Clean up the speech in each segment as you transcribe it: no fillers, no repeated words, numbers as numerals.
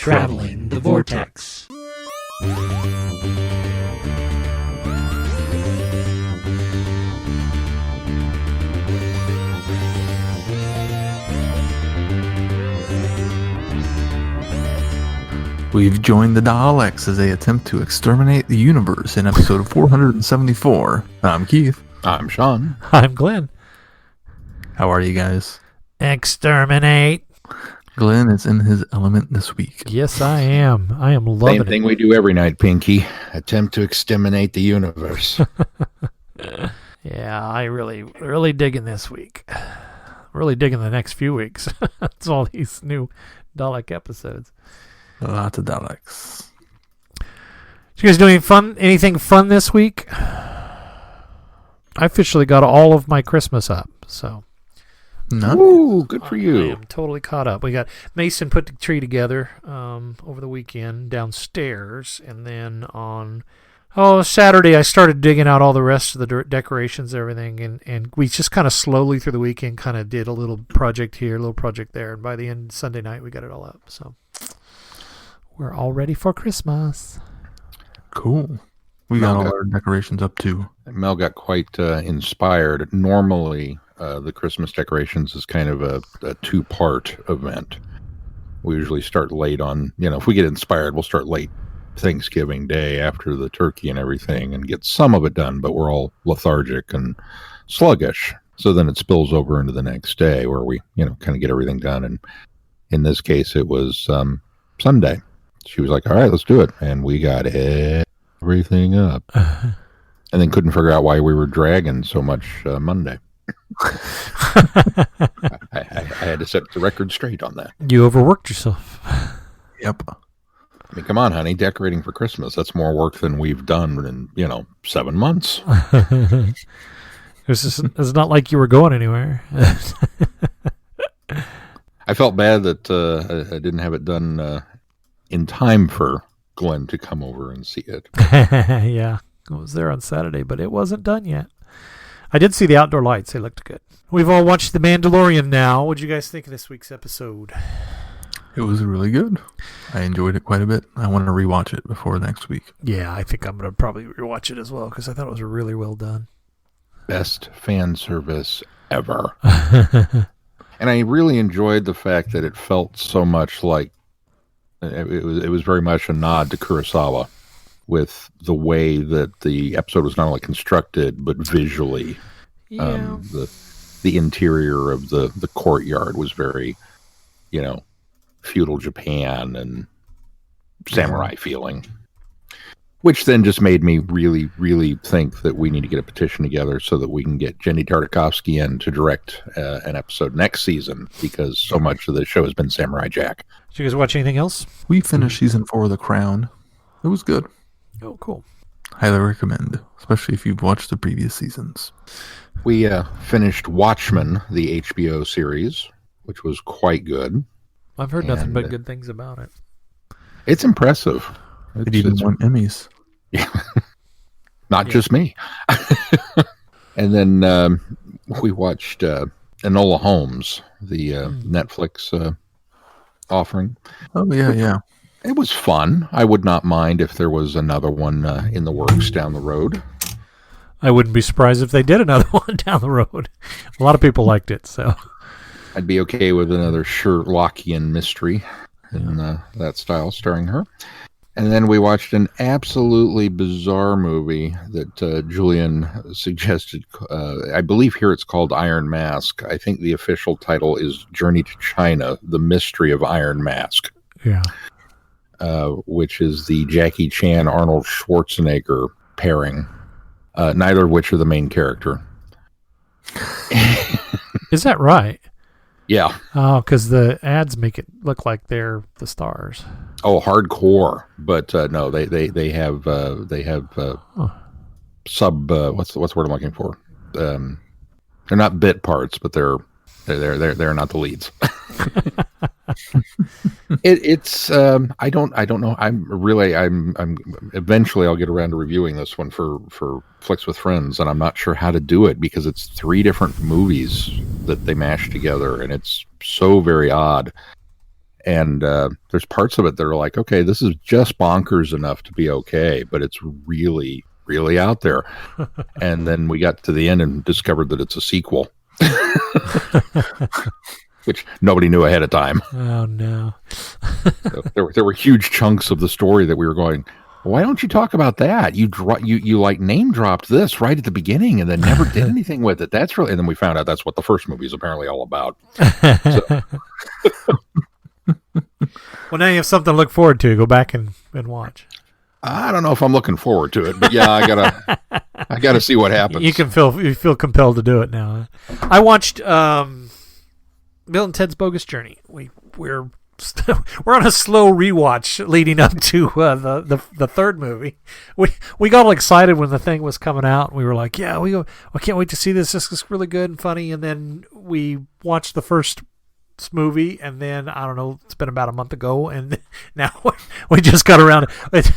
Traveling the Vortex. We've joined the Daleks as they attempt to exterminate the universe in episode 474. I'm Keith. I'm Sean. I'm Glenn. How are you guys? Exterminate. Glenn is in his element this week. Yes, I am. I am loving it. Same thing we do every night, Pinky. Attempt to exterminate the universe. Yeah, I really digging this week. Really digging the next few weeks. It's all these new Dalek episodes. Lots of Daleks. Did you guys do anything fun this week? I officially got all of my Christmas up, so. None? Ooh, good for you. I am totally caught up. We got Mason put the tree together over the weekend downstairs, and then on Saturday I started digging out all the rest of the decorations and everything, and we just kind of slowly through the weekend kind of did a little project here, a little project there, and by the end of Sunday night we got it all up, so we're all ready for Christmas. Cool. We got all our decorations up too. Mel got quite inspired. Normally, the Christmas decorations is kind of a two-part event. We usually start late on, if we get inspired, we'll start late Thanksgiving Day after the turkey and everything and get some of it done, but we're all lethargic and sluggish. So then it spills over into the next day where we, kind of get everything done. And in this case, it was Sunday. She was like, all right, let's do it. And we got everything up. And then couldn't figure out why we were dragging so much Monday. I had to set the record straight on that. You overworked yourself. Yep. I mean, come on, honey. Decorating for Christmas. That's more work than we've done in, 7 months. It's not like you were going anywhere. I felt bad that I didn't have it done in time for Glenn to come over and see it. Yeah, I was there on Saturday, but it wasn't done yet. I did see the outdoor lights. They looked good. We've all watched The Mandalorian now. What did you guys think of this week's episode? It was really good. I enjoyed it quite a bit. I want to rewatch it before next week. Yeah, I think I'm going to probably rewatch it as well because I thought it was really well done. Best fan service ever. And I really enjoyed the fact that it felt so much like it was very much a nod to Kurosawa with the way that the episode was not only constructed but visually. Yeah. The interior of the courtyard was very, feudal Japan and samurai feeling, which then just made me really, really think that we need to get a petition together so that we can get Jenny Tartakovsky in to direct an episode next season because so much of the show has been Samurai Jack. Did you guys watch anything else? We finished season 4 of The Crown. It was good. Oh, cool. Highly recommend, especially if you've watched the previous seasons. We finished Watchmen, the HBO series, which was quite good. I've heard nothing but good things about it. It's impressive. It even won Emmys. Yeah. Not just me. And then we watched Enola Holmes, the Netflix offering. Oh, yeah. It was fun. I would not mind if there was another one in the works down the road. I wouldn't be surprised if they did another one down the road. A lot of people liked it, so. I'd be okay with another Sherlockian mystery in that style starring her. And then we watched an absolutely bizarre movie that Julian suggested. I believe here it's called Iron Mask. I think the official title is Journey to China, The Mystery of Iron Mask. Yeah. Which is the Jackie Chan, Arnold Schwarzenegger pairing, neither of which are the main character. Is that right? Yeah. Oh, because the ads make it look like they're the stars. Oh, hardcore. But no, they have sub. What's the word I'm looking for? They're not bit parts, but they're not the leads. It's I don't know. I'm eventually I'll get around to reviewing this one for Flicks with Friends, and I'm not sure how to do it because it's 3 different movies that they mashed together, and it's so very odd. And there's parts of it that are like, okay, this is just bonkers enough to be okay, but it's really, really out there. And then we got to the end and discovered that it's a sequel, which nobody knew ahead of time. Oh, no. So there were huge chunks of the story that we were going, why don't you talk about that? You like name dropped this right at the beginning and then never did anything with it. That's really, and then we found out that's what the first movie is apparently all about. So. Well, now you have something to look forward to. Go back and watch. I don't know if I'm looking forward to it, but yeah, I gotta see what happens. You feel compelled to do it now. Huh? I watched Bill and Ted's Bogus Journey. We're on a slow rewatch leading up to the third movie. We got all excited when the thing was coming out. We were like, yeah, I can't wait to see this. This is really good and funny. And then we watched the first movie, and then I don't know, it's been about a month ago, and now we just got around it.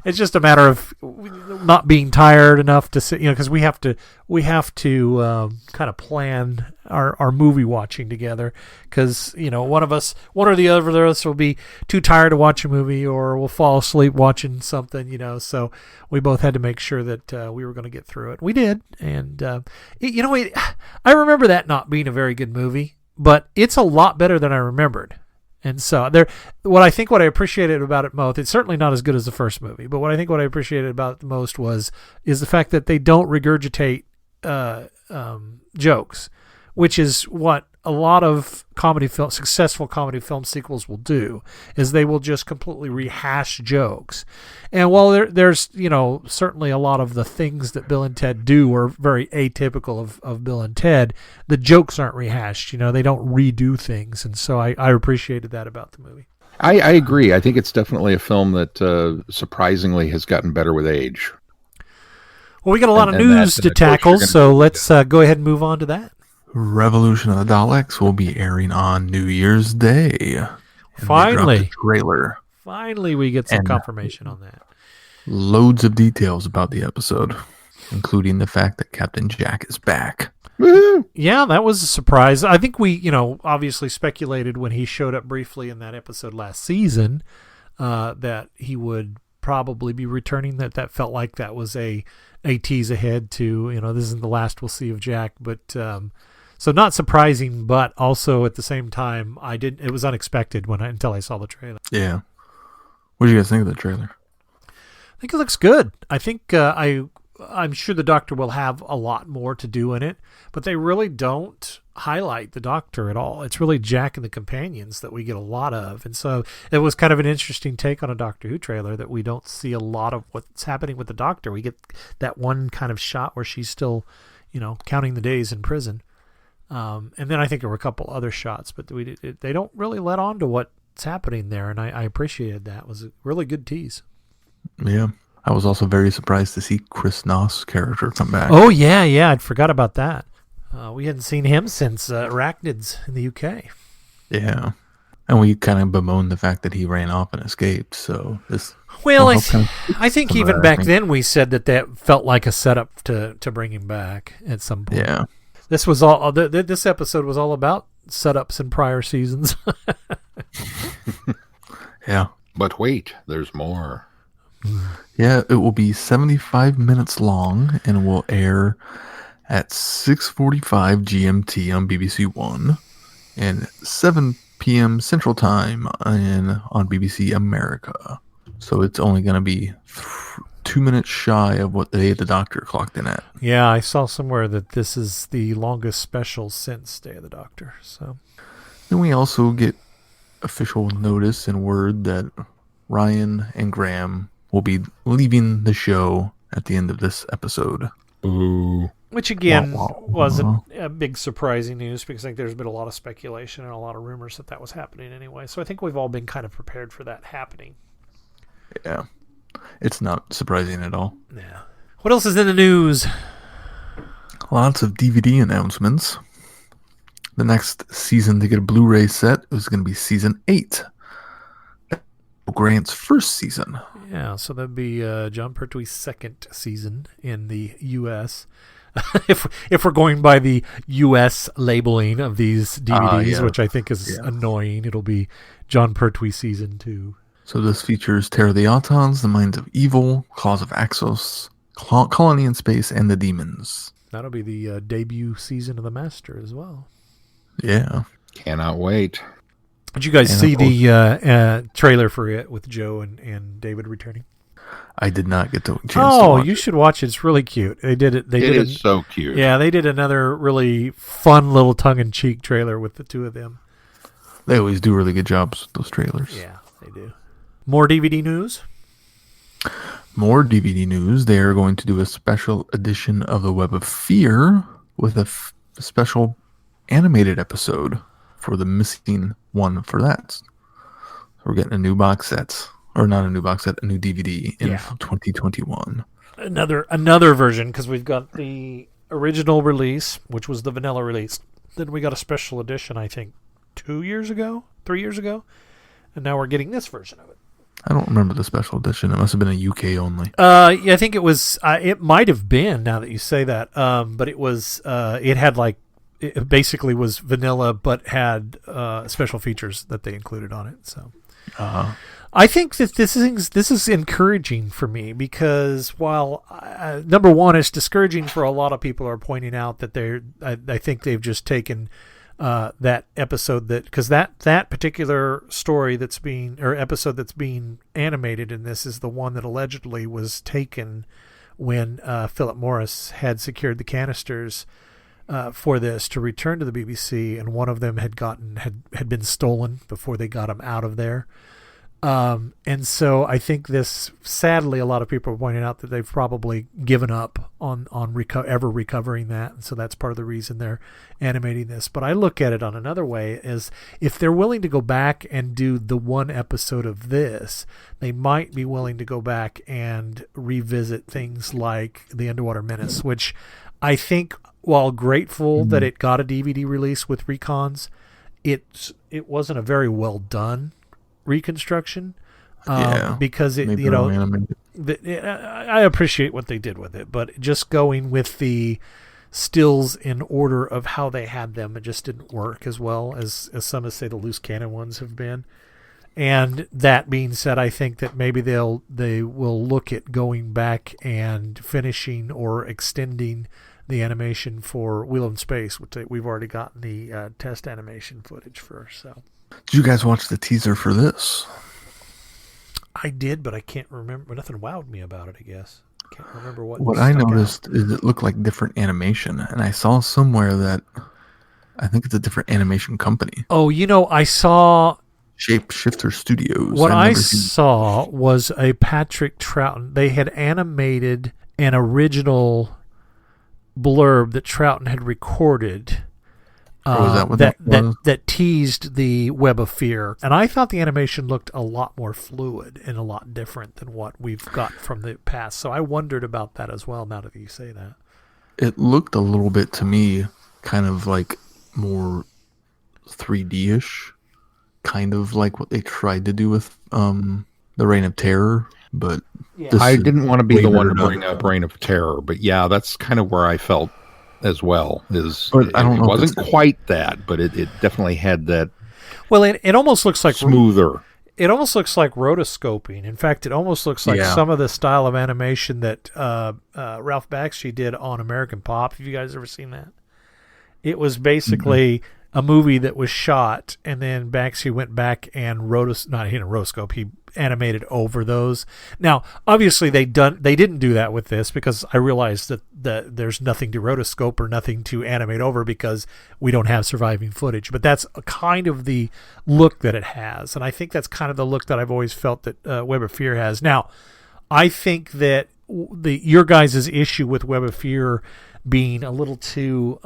It's just a matter of not being tired enough to sit, because we have to kind of plan our movie watching together, because one or the other of us will be too tired to watch a movie, or we'll fall asleep watching something, so we both had to make sure that we were going to get through it. We did, and I remember that not being a very good movie, but it's a lot better than I remembered. And so what I appreciated about it most, it's certainly not as good as the first movie, but what I appreciated about it the most is the fact that they don't regurgitate jokes, which is what a lot of successful comedy film sequels will do, is they will just completely rehash jokes. And while there's certainly a lot of the things that Bill and Ted do are very atypical of Bill and Ted, the jokes aren't rehashed. They don't redo things, and so I appreciated that about the movie. I agree. I think it's definitely a film that surprisingly has gotten better with age. Well, we got a lot of news to tackle, so let's go ahead and move on to that. Revolution of the Daleks will be airing on New Year's Day. Finally. Trailer. Finally, we get some confirmation on that. Loads of details about the episode, including the fact that Captain Jack is back. Woo-hoo! Yeah, that was a surprise. I think we, obviously speculated when he showed up briefly in that episode last season that he would probably be returning. That felt like that was a tease ahead to, this isn't the last we'll see of Jack, but so not surprising, but also at the same time, it was unexpected until I saw the trailer. Yeah. What do you guys think of the trailer? I think it looks good. I think I'm sure the Doctor will have a lot more to do in it, but they really don't highlight the Doctor at all. It's really Jack and the companions that we get a lot of, and so it was kind of an interesting take on a Doctor Who trailer that we don't see a lot of what's happening with the Doctor. We get that one kind of shot where she's still, counting the days in prison, and then I think there were a couple other shots, but they don't really let on to what's happening there, and I appreciated that. It was a really good tease. Yeah. I was also very surprised to see Chris Noss' character come back. Oh, yeah. I forgot about that. We hadn't seen him since Arachnids in the UK. Yeah. And we kind of bemoaned the fact that he ran off and escaped. So this. Well, I think even back then we said that felt like a setup to bring him back at some point. Yeah. This was all. This episode was all about setups in prior seasons. Yeah. But wait, there's more. Yeah, it will be 75 minutes long and will air at 6:45 GMT on BBC One and 7 p.m. Central Time on BBC America. So it's only going to be 2 minutes shy of what Day of the Doctor clocked in at. Yeah, I saw somewhere that this is the longest special since Day of the Doctor. So then we also get official notice and word that Ryan and Graham will be leaving the show at the end of this episode. Ooh. Which again wasn't a big surprising news, because I think there's been a lot of speculation and a lot of rumors that was happening anyway. So I think we've all been kind of prepared for that happening. Yeah. It's not surprising at all. Yeah. What else is in the news? Lots of DVD announcements. The next season to get a Blu-ray set is going to be season 8. Grant's first season. Yeah, so that'd be John Pertwee's second season in the U.S. if we're going by the U.S. labeling of these DVDs, yeah. which I think is annoying, it'll be John Pertwee season 2. So this features Terror of the Autons, The Minds of Evil, Claws of Axos, Colony in Space, and The Demons. That'll be the debut season of the Master as well. Yeah. Cannot wait. Did you guys And see of course- the trailer for it with Joe and David returning? I did not get the chance to Oh, watch you should watch it. It's really cute. They did it. They It did is so cute. Yeah, they did another really fun little tongue-in-cheek trailer with the two of them. They always do really good jobs with those trailers. Yeah, they do. More DVD news? More DVD news. They are going to do a special edition of The Web of Fear with a special animated episode for the missing one for that. So we're getting a new box set. Or not a new box set, a new DVD in 2021. Another version, because we've got the original release, which was the vanilla release. Then we got a special edition, I think, 3 years ago, and now we're getting this version of it. I don't remember the special edition. It must have been a UK only. Yeah, I think it was. It might have been. Now that you say that, but it was. It had it basically was vanilla, but had special features that they included on it. So. I think that this is encouraging for me because while number one, it's discouraging for a lot of people who are pointing out that I think they've just taken that episode because that particular story episode that's being animated in this is the one that allegedly was taken when Philip Morris had secured the canisters for this to return to the BBC, and one of them had been stolen before they got him out of there. And so I think this, sadly, a lot of people are pointing out that they've probably given up on ever recovering that. And so that's part of the reason they're animating this. But I look at it on another way as if they're willing to go back and do the one episode of this, they might be willing to go back and revisit things like The Underwater Menace, which I think, while grateful that it got a DVD release with recons, it wasn't a very well done reconstruction because it I appreciate what they did with it, but just going with the stills in order of how they had them, it just didn't work as well as some of say the loose cannon ones have been. And that being said, I think that maybe they will look at going back and finishing or extending the animation for Wheel in Space, which we've already gotten the test animation footage for. So. Did you guys watch the teaser for this? I did, but I can't remember. Nothing wowed me about it, I guess. I can't remember what. What I noticed is it looked like different animation, and I saw somewhere that I think it's a different animation company. Oh, I saw Shapeshifter Studios. What I saw was a Patrick Troughton. They had animated an original blurb that Troughton had recorded. Was that what that was? That teased the Web of Fear, and I thought the animation looked a lot more fluid and a lot different than what we've got from the past. So I wondered about that as well. Now that you say that, it looked a little bit to me kind of like more 3D-ish, kind of like what they tried to do with the Reign of Terror. But I didn't want to be the one to bring up Reign of Terror, but yeah, that's kind of where I felt as well. I don't know, it wasn't quite that, but it definitely had that. Well, it almost looks like smoother. It almost looks like rotoscoping. In fact, it almost looks like some of the style of animation that Ralph Bakshi did on American Pop. Have you guys ever seen that? It was basically a movie that was shot, and then Bakshi went back and rotoscope. He animated over those. Now, obviously, they didn't do that with this because I realized that there's nothing to rotoscope or nothing to animate over because we don't have surviving footage. But that's kind of the look that it has, and I think that's kind of the look that I've always felt that Web of Fear has. Now, I think that your guys' issue with Web of Fear being a little too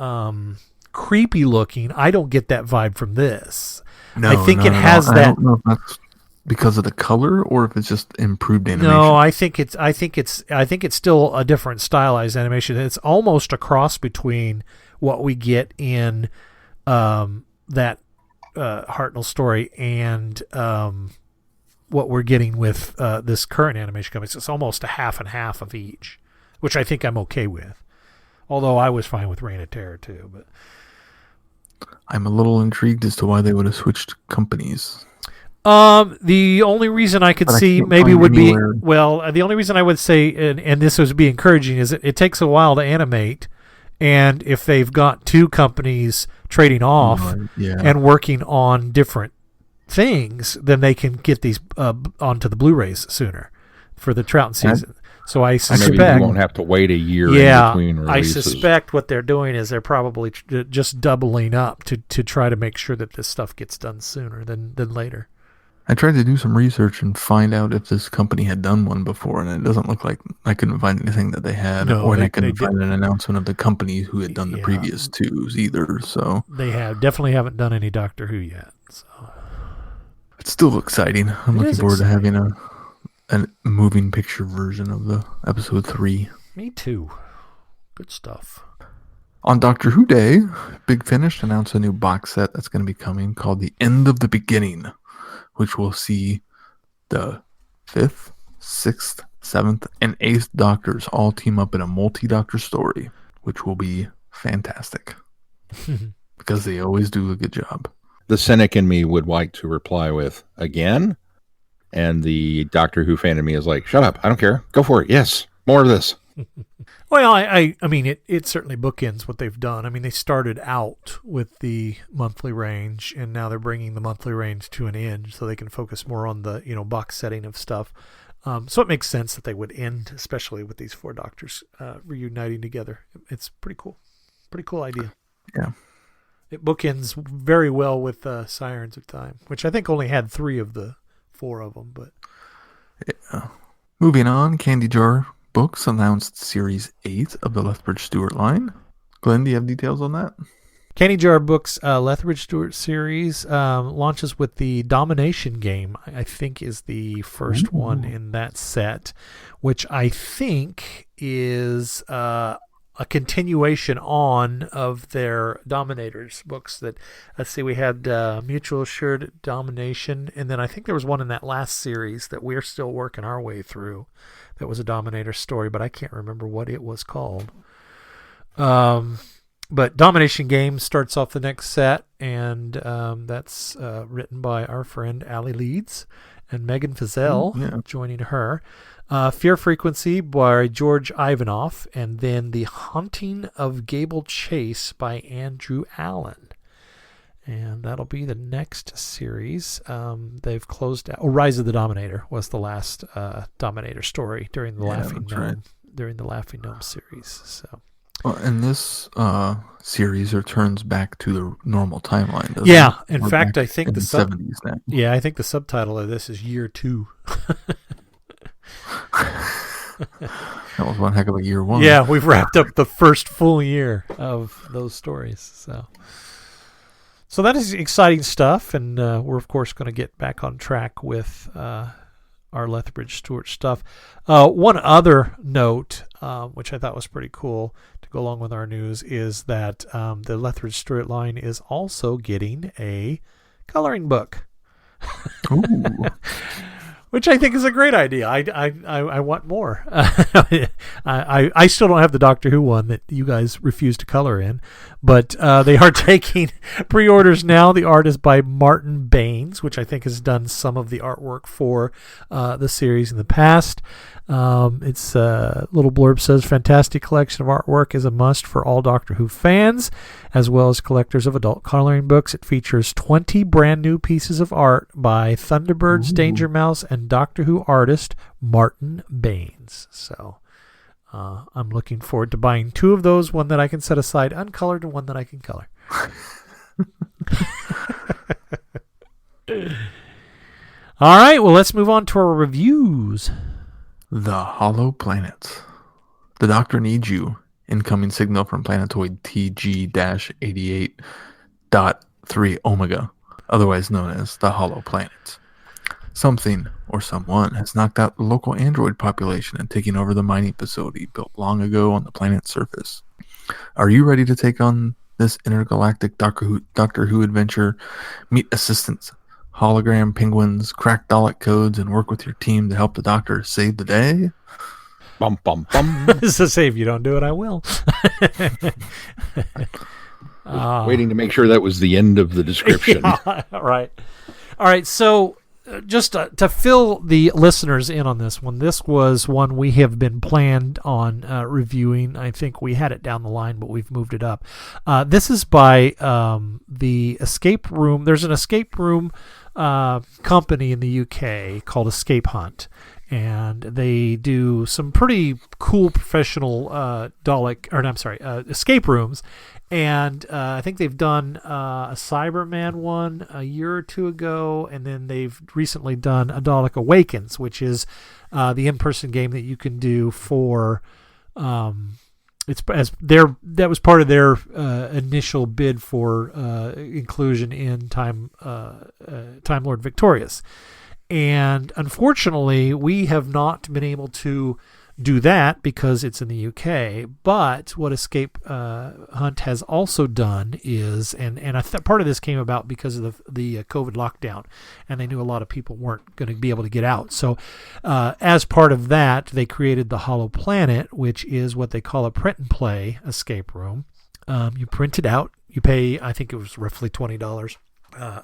creepy looking, I don't get that vibe from this. No, I think it has that. I don't know if that's because of the color or if it's just improved animation. No, I think it's still a different stylized animation. It's almost a cross between what we get in that Hartnell story and what we're getting with this current animation company. So it's almost a half and half of each, which I think I'm okay with. Although I was fine with Reign of Terror too, but I'm a little intrigued as to why they would have switched companies. the only reason I could But I see can't maybe find would anywhere- be, well, the only reason I would say, and this would be encouraging, is it takes a while to animate, and if they've got two companies trading off Right, yeah. and working on different things, then they can get these onto the Blu-rays sooner for the Trout season. So I Maybe suspect, you won't have to wait a year yeah, in between I releases. suspect what they're doing is they're probably just doubling up to try to make sure that this stuff gets done sooner than later. I tried to do some research and find out if this company had done one before, and it doesn't look like I couldn't find anything that they had, No, or they I couldn't find didn't. an announcement of the company who had done the Yeah. previous twos either. So They definitely haven't done any Doctor Who yet. So. it's still exciting. I'm It looking is forward to exciting. having a moving picture version of the episode 3. Me too. Good stuff. On Doctor Who Day, Big Finish announced a new box set that's going to be coming called The End of the Beginning, which will see the 5th, 6th, 7th, and 8th Doctors all team up in a multi-Doctor story, which will be fantastic because they always do a good job. The cynic in me would like to reply with, again? And the Doctor Who fan in me is like, shut up, I don't care. Go for it. Yes, more of this. Well, I mean, it certainly bookends what they've done. I mean, they started out with the monthly range, and now they're bringing the monthly range to an end so they can focus more on the, box setting of stuff. So it makes sense that they would end, especially with these 4 Doctors reuniting together. It's pretty cool. Pretty cool idea. Yeah. It bookends very well with Sirens of Time, which I think only had 3 of the 4 of them, but Yeah. Moving on, Candy Jar Books announced Series 8 of the Lethbridge Stewart line. Glenn, do you have details on that? Candy Jar Books Lethbridge Stewart series launches with the Domination game, I think is the first one in that set, which I think is a continuation on of their Dominators books. That, let's see, we had Mutual Assured Domination, and then I think there was one in that last series that we're still working our way through that was a Dominator story, but I can't remember what it was called. But Domination Game starts off the next set, and that's written by our friend Allie Leeds and Megan Fazell joining her. Fear Frequency by George Ivanoff, and then The Haunting of Gable Chase by Andrew Allen. And that'll be the next series. They've closed out. Rise of the Dominator was the last Dominator story during the Laughing Gnome. right. During the Laughing Gnome series. So. Well, and this series returns back to the normal timeline, doesn't Yeah, it? in We're fact, back I think in the 70s now. Yeah, I think the subtitle of this is Year 2. That was one heck of a year one. Yeah, we've wrapped up the first full year of those stories. So that is exciting stuff, and we're of course going to get back on track with our Lethbridge Stewart stuff. One other note, which I thought was pretty cool to go along with our news, is that the Lethbridge Stewart line is also getting a coloring book. Ooh. Which I think is a great idea. I want more. I still don't have the Doctor Who one that you guys refuse to color in, but they are taking pre-orders now. The art is by Martin Baines, which I think has done some of the artwork for the series in the past. It's little blurb says, fantastic collection of artwork is a must for all Doctor Who fans, as well as collectors of adult coloring books. It features 20 brand new pieces of art by Thunderbirds, Danger Mouse, and Doctor Who artist Martin Baines. So I'm looking forward to buying 2 of those, one that I can set aside uncolored and one that I can color. All right, well, let's move on to our reviews. The Hollow Planets. The Doctor needs you. Incoming signal from planetoid TG-88.3 Omega, otherwise known as the Hollow Planet. Something or someone has knocked out the local android population and taken over the mining facility built long ago on the planet's surface. Are you ready to take on this intergalactic Doctor Who adventure? Meet assistants, hologram penguins, crack Dalek codes, and work with your team to help the Doctor save the day? Bum, bum, bum. So say if you don't do it, I will. Waiting to make sure that was the end of the description. Yeah, right. All right. So just to fill the listeners in on this one, this was one we have been planned on reviewing. I think we had it down the line, but we've moved it up. This is by the Escape Room. There's an escape room company in the UK called Escape Hunt. And they do some pretty cool professional escape rooms. And I think they've done a Cyberman one a year or two ago, and then they've recently done A Dalek Awakens, which is the in-person game that you can do for. That was part of their initial bid for inclusion in Time Lord Victorious. And unfortunately, we have not been able to do that because it's in the UK. But what Escape Hunt has also done is, and part of this came about because of the COVID lockdown, and they knew a lot of people weren't going to be able to get out. So as part of that, they created the Hollow Planet, which is what they call a print and play escape room. You print it out. You pay, I think it was roughly $20.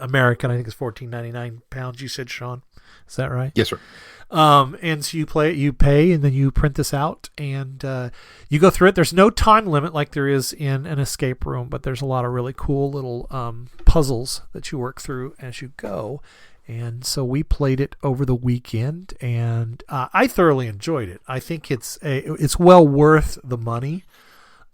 American, I think it's £14.99. You said, Sean, is that right? Yes, sir. And so you pay, and then you print this out, and you go through it. There's no time limit like there is in an escape room, but there's a lot of really cool little puzzles that you work through as you go. And so we played it over the weekend, and I thoroughly enjoyed it. I think it's well worth the money.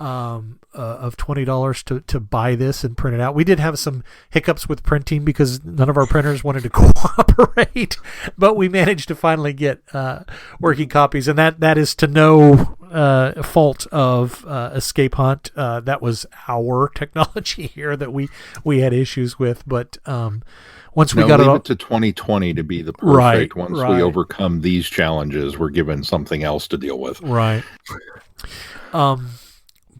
Of $20 to buy this and print it out. We did have some hiccups with printing because none of our printers wanted to cooperate, but we managed to finally get working copies, and that is to no fault of Escape Hunt. That was our technology here that we had issues with, but once we got leave it all, to 2020 to be the perfect. Once we overcome these challenges, we're given something else to deal with. Right.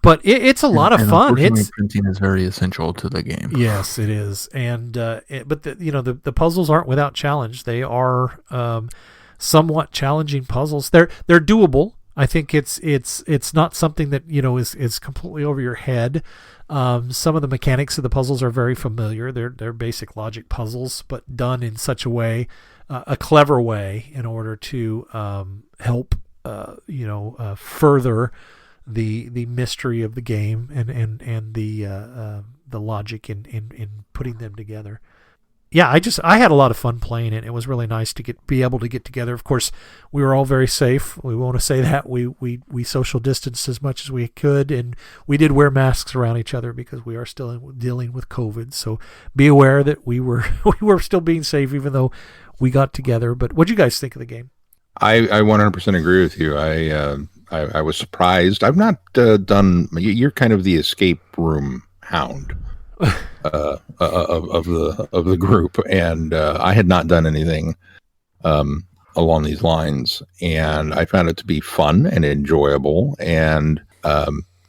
But it's a lot of fun. Printing is very essential to the game. Yes, it is. And but the puzzles aren't without challenge. They are somewhat challenging puzzles. They're doable. I think it's not something that is completely over your head. Some of the mechanics of the puzzles are very familiar. They're basic logic puzzles, but done in such a way, a clever way, in order to help further the mystery of the game and the logic in putting them together. Yeah, I had a lot of fun playing it. It was really nice to be able to get together. Of course, we were all very safe. We want to say that we social distanced as much as we could, and we did wear masks around each other because we are still dealing with COVID. So be aware that we were still being safe even though we got together. But what do you guys think of the game? I 100% agree with you. I was surprised. I've not done. You're kind of the escape room hound of the group, and I had not done anything along these lines, and I found it to be fun and enjoyable, and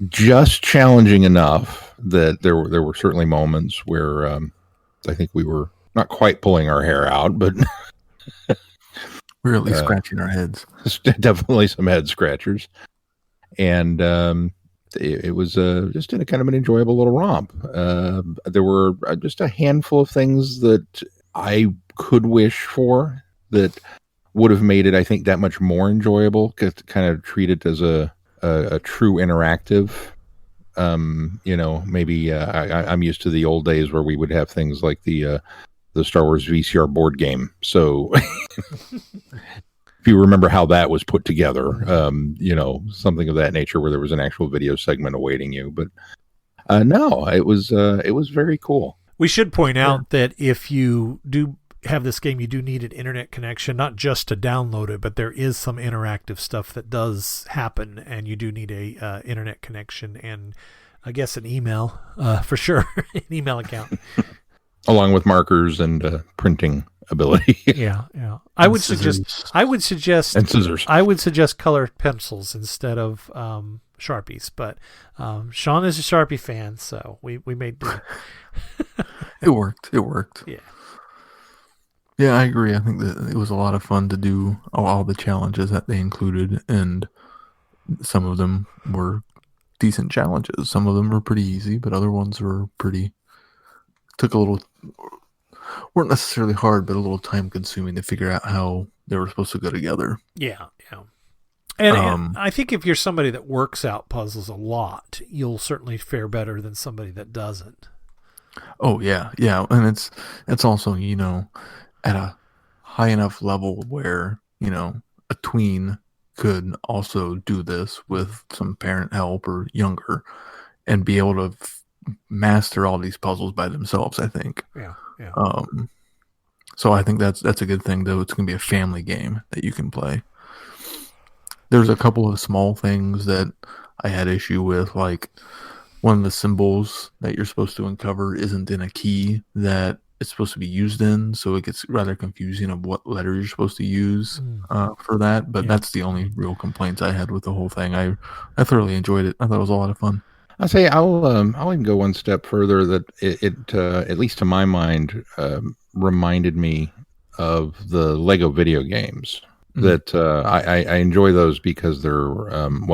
just challenging enough that there were certainly moments where I think we were not quite pulling our hair out, but. We're at least scratching our heads. Definitely some head scratchers. And it was just in a kind of an enjoyable little romp. There were just a handful of things that I could wish for that would have made it, I think, that much more enjoyable, to kind of treat it as a true interactive. Maybe I'm used to the old days where we would have things like the Star Wars VCR board game. So if you remember how that was put together, something of that nature where there was an actual video segment awaiting you. But no, it was very cool. We should point out that if you do have this game, you do need an internet connection, not just to download it, but there is some interactive stuff that does happen, and you do need a internet connection and I guess an email for sure, an email account. Along with markers and printing ability. Yeah. I would suggest and scissors. I would suggest colored pencils instead of Sharpies. But Sean is a Sharpie fan, so we made do. It worked. Yeah. Yeah, I agree. I think that it was a lot of fun to do all the challenges that they included, and some of them were decent challenges. Some of them were pretty easy, but other ones were weren't necessarily hard, but a little time consuming to figure out how they were supposed to go together. Yeah. And I think if you're somebody that works out puzzles a lot, you'll certainly fare better than somebody that doesn't. Oh yeah, and it's also at a high enough level where a tween could also do this with some parent help or younger, and be able to master all these puzzles by themselves. I think. Yeah. So I think that's a good thing, though. It's going to be a family game that you can play. There's a couple of small things that I had issue with, like one of the symbols that you're supposed to uncover isn't in a key that it's supposed to be used in, so it gets rather confusing of what letter you're supposed to use for that. But that's the only real complaints I had with the whole thing. I thoroughly enjoyed it. I thought it was a lot of fun. I'll say I'll even go one step further. That it at least to my mind, reminded me of the Lego video games. That I enjoy those because they're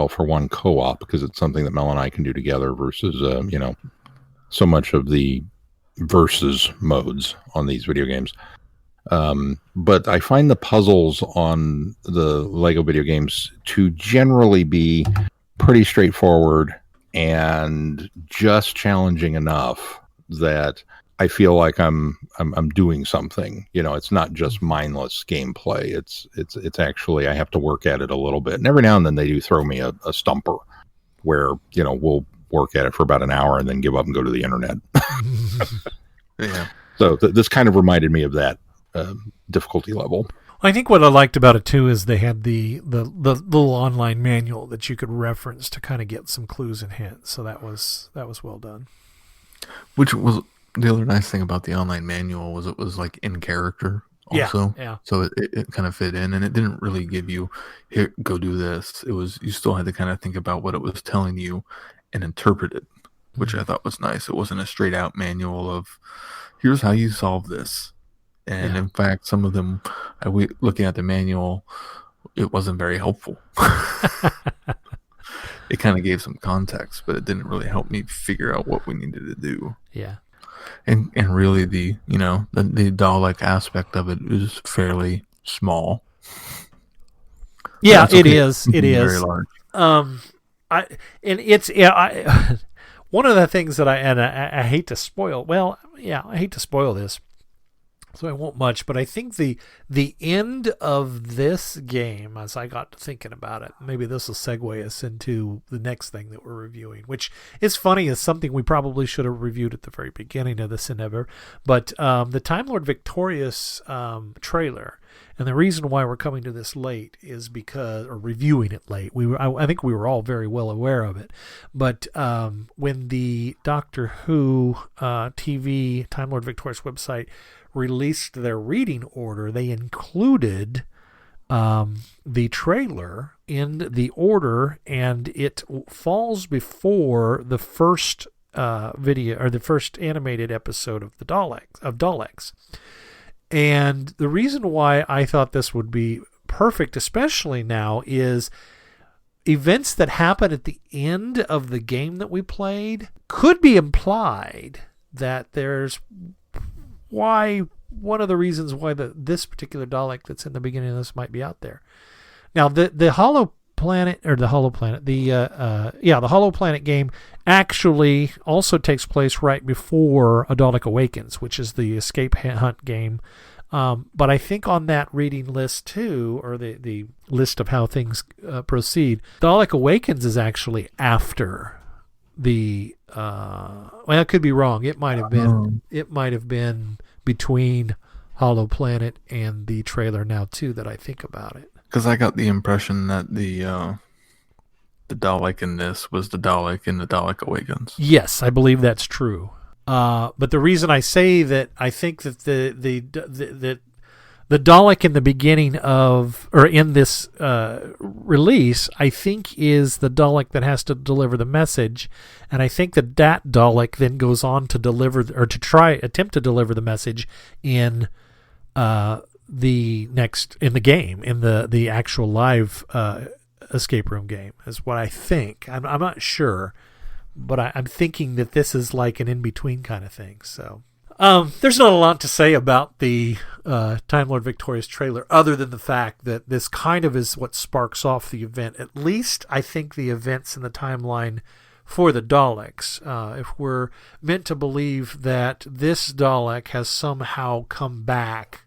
for one, co-op, because it's something that Mel and I can do together versus so much of the versus modes on these video games. But I find the puzzles on the Lego video games to generally be pretty straightforward and just challenging enough that I feel like I'm doing something. It's not just mindless gameplay. It's actually, I have to work at it a little bit. And every now and then they do throw me a stumper where, we'll work at it for about an hour and then give up and go to the internet. Yeah. So this kind of reminded me of that difficulty level. I think what I liked about it too is they had the little online manual that you could reference to kind of get some clues and hints. So that was well done. Which was the other nice thing about the online manual was it was like in character also. Yeah. So it kind of fit in, and it didn't really give you, here, go do this. It was, you still had to kind of think about what it was telling you and interpret it, which I thought was nice. It wasn't a straight out manual of, here's how you solve this. And in fact, some of them, looking at the manual, it wasn't very helpful. It kind of gave some context, but it didn't really help me figure out what we needed to do. Yeah. And really the Dalek aspect of it is fairly small. Yeah, it is. It is. Very large. One of the things that I hate to spoil. Well, yeah, I hate to spoil this, so I won't much. But I think the end of this game, as I got to thinking about it, maybe this will segue us into the next thing that we're reviewing, which is funny, is something we probably should have reviewed at the very beginning of this endeavor. But the Time Lord Victorious trailer. And the reason why we're coming to this late is because, or reviewing it late, I think we were all very well aware of it. But when the Doctor Who TV Time Lord Victorious website released their reading order, they included the trailer in the order, and it falls before the first video, or the first animated episode of Daleks. And the reason why I thought this would be perfect, especially now, is events that happen at the end of the game that we played could be implied that there's one of the reasons why this particular Dalek that's in the beginning of this might be out there. Now, the Hollow Planet game actually also takes place right before A Dalek Awakens, which is the escape hunt game. But I think on that reading list too, or the list of how things proceed, Dalek Awakens is actually after the. I could be wrong. It might have been between Hollow Planet and the trailer now too. That I think about it. Because I got the impression that the Dalek in this was the Dalek in the Dalek Awakens. Yes, I believe that's true. But the reason I say that, I think that the Dalek in the beginning of, or in this release, I think is the Dalek that has to deliver the message, and I think that Dalek then goes on to deliver, or to attempt to deliver the message in the game, in the actual live escape room game, is what I think. I'm not sure, but I'm thinking that this is like an in-between kind of thing. So there's not a lot to say about the Time Lord Victorious trailer other than the fact that this kind of is what sparks off the event. At least I think the events in the timeline for the Daleks. If we're meant to believe that this Dalek has somehow come back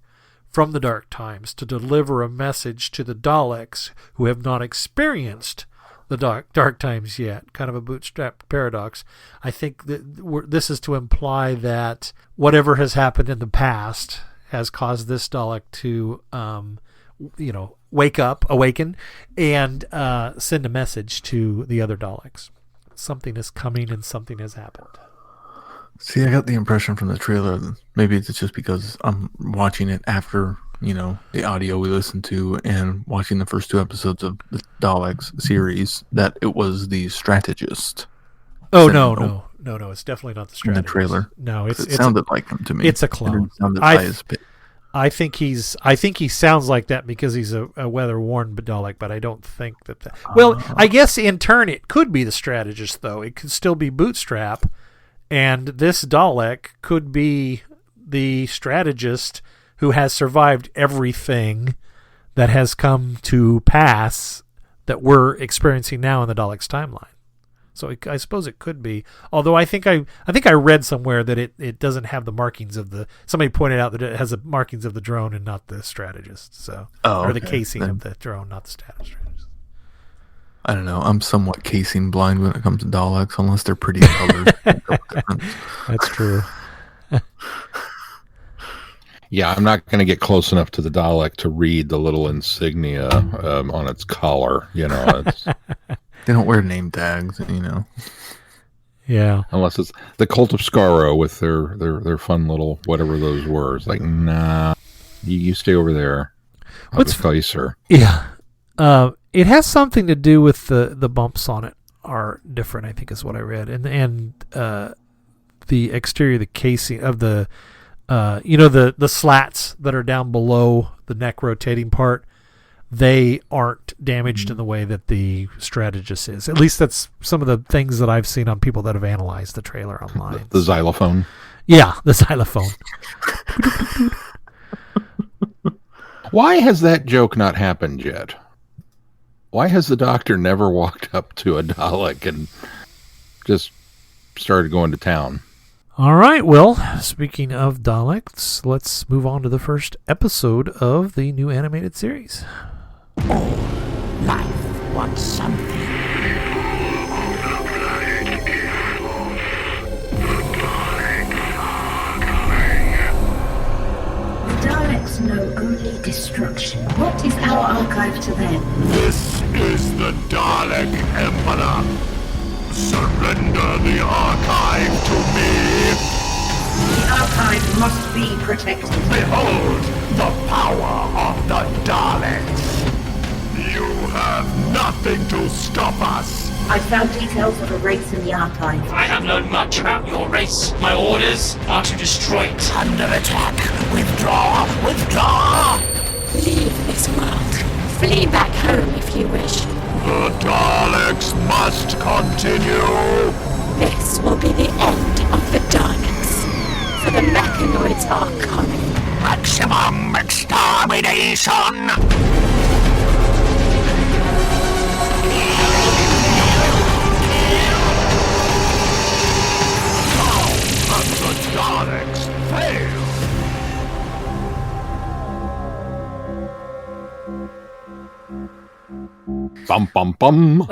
from the Dark Times to deliver a message to the Daleks who have not experienced the dark Times yet, kind of a bootstrap paradox. I think that this is to imply that whatever has happened in the past has caused this Dalek to, awaken, and send a message to the other Daleks. Something is coming and something has happened. See, I got the impression from the trailer, maybe it's just because I'm watching it after, the audio we listened to and watching the first 2 episodes of the Daleks series, that it was the strategist. Oh, no. It's definitely not the strategist. In the trailer. No, it sounded like him to me. It's a clone. I think he sounds like that because he's a weather-worn Dalek, but I don't think that. Well, I guess in turn it could be the strategist, though. It could still be Bootstrap, and this Dalek could be the strategist who has survived everything that has come to pass that we're experiencing now in the Daleks timeline. So I suppose it could be. Although I think I read somewhere that it doesn't have the markings of the. Somebody pointed out that it has the markings of the drone and not the strategist. So the casing of the drone, not the strategist. I don't know. I'm somewhat casing blind when it comes to Daleks, unless they're pretty colored. That's true. Yeah, I'm not going to get close enough to the Dalek to read the little insignia on its collar. It's, they don't wear name tags, Yeah. Unless it's the Cult of Skaro with their fun little whatever those were. It's like, nah, you stay over there. What's Pfizer? Yeah. It has something to do with the bumps on it are different, I think is what I read. And the exterior, the casing of the the slats that are down below the neck rotating part, they aren't damaged in the way that the strategist is. At least that's some of the things that I've seen on people that have analyzed the trailer online. The xylophone? Yeah, the xylophone. Why has that joke not happened yet? Why has the Doctor never walked up to a Dalek and just started going to town? All right, well, speaking of Daleks, let's move on to the first episode of the new animated series. All life wants something. The Daleks know only destruction. What is our archive to them? This is the Dalek Emperor. Surrender the archive to me. The archive must be protected. Behold the power of the Daleks. You have nothing to stop us. I found details of a race in the archive. I have known much about your race. My orders are to destroy it. Under attack. Withdraw. Withdraw. Leave this world. Flee back home if you wish. The Daleks must continue. This will be the end of the Daleks. For the mechanoids are coming. Maximum extermination. How have the Daleks failed? Bum, bum, bum.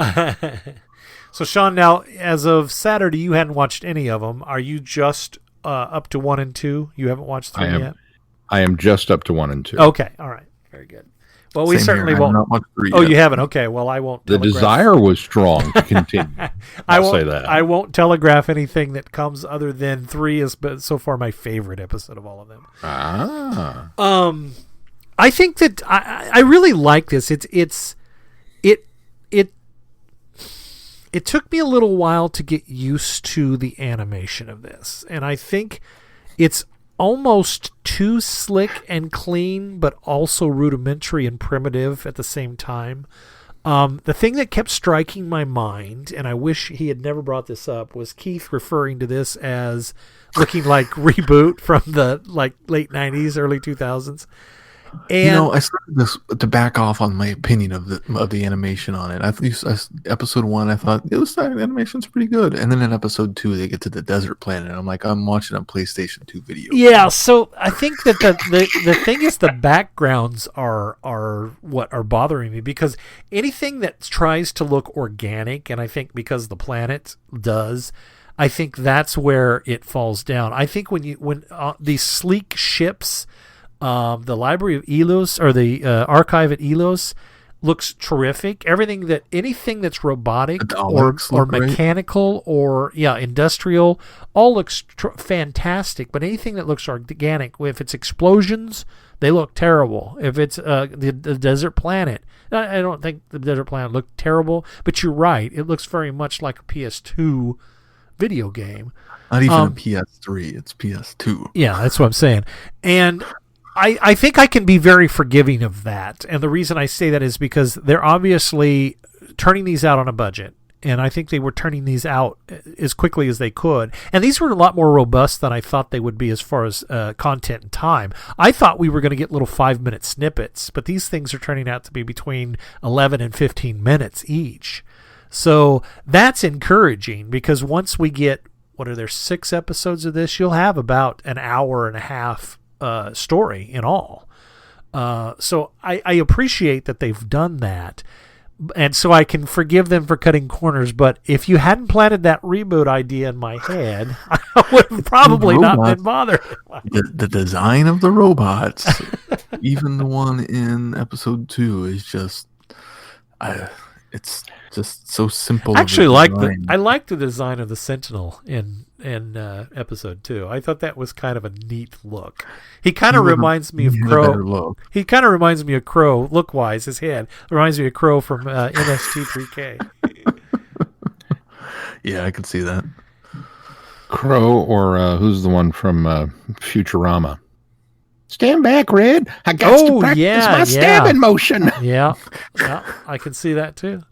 So, Sean, now, as of Saturday, you hadn't watched any of them. Are you just up to 1 and 2? You haven't watched 3 yet? I am just up to 1 and 2. Okay, all right. Very good. Well, we Same certainly here. won't. I have not watched 3 Oh, yet. you haven't? Okay, well, I won't. The desire was strong to continue. I'll say that. I won't telegraph anything that comes other than 3 is so far my favorite episode of all of them. I think that I really like this. It took me a little while to get used to the animation of this, and I think it's almost too slick and clean, but also rudimentary and primitive at the same time. The thing that kept striking my mind, and I wish he had never brought this up, was Keith referring to this as looking like Reboot from the late 90s, early 2000s. And I started this to back off on my opinion of the animation on it. Episode 1, I thought the animation's pretty good, and then in episode 2, they get to the desert planet, and I'm like, I'm watching a PlayStation 2 video. Yeah, so I think that the thing is the backgrounds are what are bothering me, because anything that tries to look organic, and I think because the planet does, I think that's where it falls down. I think when these sleek ships. The library of Islos, or the archive at Islos, looks terrific. Anything that's robotic or mechanical or industrial, all looks fantastic. But anything that looks organic, if it's explosions, they look terrible. If it's the desert planet, I don't think the desert planet looked terrible. But you're right; it looks very much like a PS2 video game. Not even a PS3; it's PS2. Yeah, that's what I'm saying. And I think I can be very forgiving of that. And the reason I say that is because they're obviously turning these out on a budget. And I think they were turning these out as quickly as they could. And these were a lot more robust than I thought they would be as far as content and time. I thought we were going to get little 5-minute snippets, but these things are turning out to be between 11 and 15 minutes each. So that's encouraging, because once we get, 6 episodes of this, you'll have about an hour and a half story in all. So I appreciate that they've done that, and so I can forgive them for cutting corners. But if you hadn't planted that reboot idea in my head, I would have probably not been bothered. The design of the robots, even the one in episode 2, is just it's just so simple. Actually, I like the design of the Sentinel in episode 2. I thought that was kind of a neat look. He kind of reminds me of Crow. He kind of reminds me of Crow look-wise. His head reminds me of Crow from MST3K. Yeah, I could see that. Crow, or who's the one from Futurama? Stand back, Red. I got to practice my stabbing motion. Yeah, I can see that too.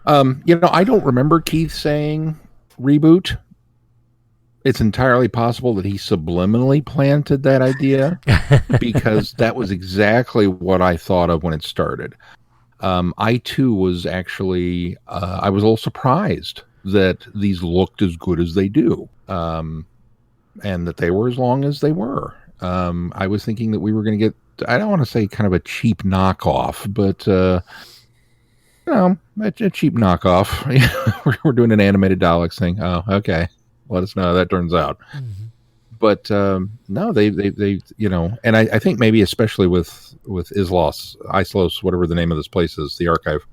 I don't remember Keith saying reboot. It's entirely possible that he subliminally planted that idea, because that was exactly what I thought of when it started. I too was actually, I was a little surprised that these looked as good as they do, and that they were as long as they were. I was thinking that we were going to get, I don't want to say kind of a cheap knockoff, but a cheap knockoff. We're doing an animated Daleks thing. Oh, okay. Let us know how that turns out. Mm-hmm. But no, they and I think maybe especially with Islos, whatever the name of this place is, the archive,